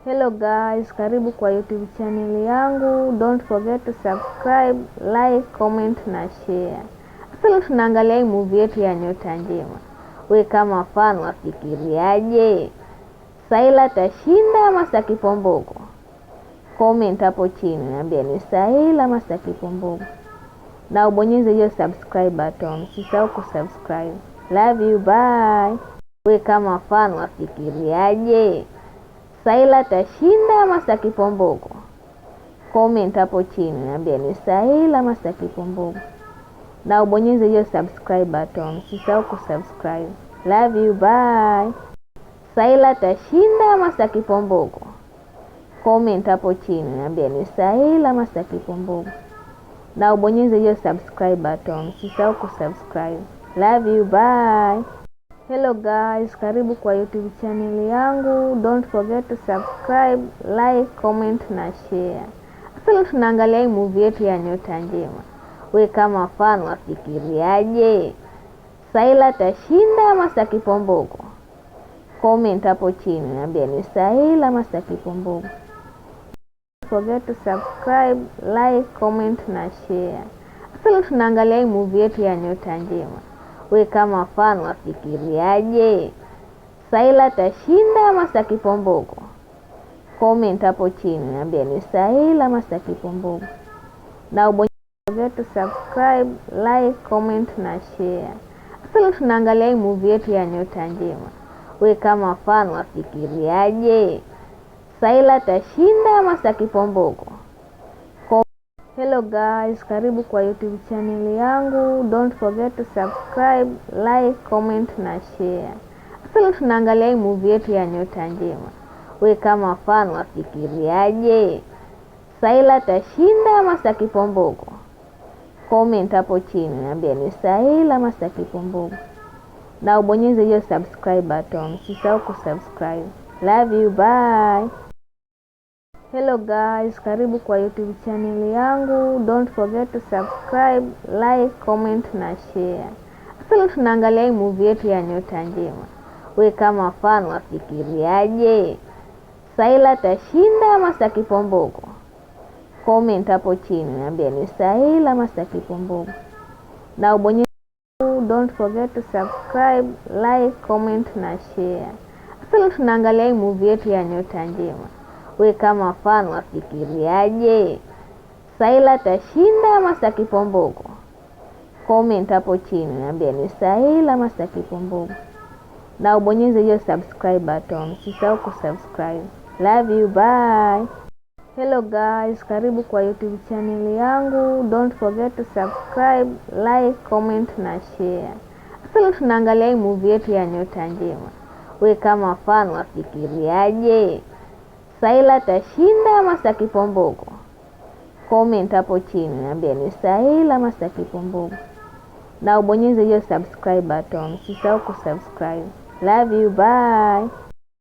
Hello guys, karibu kwa YouTube channel yangu. Don't forget to subscribe, like, comment na share. Sasa tunaangalia hii movie yetu ya Nyota Njema. We kama fan wafikiriaje? Saila tashinda ama Saki Mbogo? Comment hapo chini niambie ni Saila ama Saki Mbogo. Na ubonyeze hiyo subscribe button. Usisahau kusubscribe. Love you, bye. We kama fan wafikiriaje? Saila tashinda ama Saki Mbogo? Comment hapo chini niambie ni Saila ama Saki Mbogo. Na ubonyeze hiyo subscribe button. Usisahau kusubscribe. Love you, bye. Saila tashinda ama Saki Mbogo? Comment hapo chini niambie ni Saila ama Saki Mbogo. Na ubonyeze hiyo subscribe button. Usisahau kusubscribe. Love you, bye. Hello guys, karibu kwa YouTube channel yangu. Don't forget to subscribe, like, comment na share. Sasa tunaangalia hii movie yetu ya Nyota Njema. We kama fan wafikiriaje? Saila tashinda ama Saki Mbogo? Comment hapo chini niambie ni Saila ama Saki Mbogo. Don't forget to subscribe, like, comment na share. Sasa tunaangalia hii movie yetu ya Nyota Njema. We kama fan wafikiriaje? Saila tashinda ama Saki Mbogo? Comment hapo chini niambie ni Saila ama Saki Mbogo. Na ubonyeze to subscribe, like, comment na share. Sasa tunaangalia hii movie yetu ya Nyota Njema. We kama fan wafikiriaje? Saila tashinda ama Saki Mbogo? Hello guys, karibu kwa YouTube channel yangu. Don't forget to subscribe, like, comment na share. Sasa tunaangalia hii movie yetu ya Nyota Njema. We kama fan wafikiriaje? Saila tashinda ama Saki Mbogo? Comment hapo chini niambie ni Saila ama Saki Mbogo. Na ubonyeze hiyo subscribe button. Usisahau kusubscribe. Love you, bye. Hello guys, karibu kwa YouTube channel yangu. Don't forget to subscribe, like, comment na share. Sasa tunaangalia hii movie yetu ya Nyota Njema. We kama fan wafikiriaje? Saila tashinda ama Saki Mbogo? Comment hapo chini niambie ni Saila ama Saki Mbogo. Na ubonyeze. Don't forget to subscribe, like, comment na share. Sasa tunaangalia hii movie yetu ya Nyota Njema. We kama fan wafikiriaje? Saila tashinda ama Saki Mbogo? Comment hapo chini niambie ni Saila ama Saki Mbogo. Na ubonyeze hiyo subscribe button. Usisahau kusubscribe. Love you, bye. Hello guys, karibu kwa YouTube channel yangu. Don't forget to subscribe, like, comment na share. Sasa tunaangalia hii movie yetu ya Nyota Njema. We kama fan wafikiriaje? Saila tashinda ama Saki Mbogo? Comment hapo chini niambie ni Saila ama Saki Mbogo. Na ubonyeze hiyo subscribe button. Usisahau kusubscribe. Love you, bye.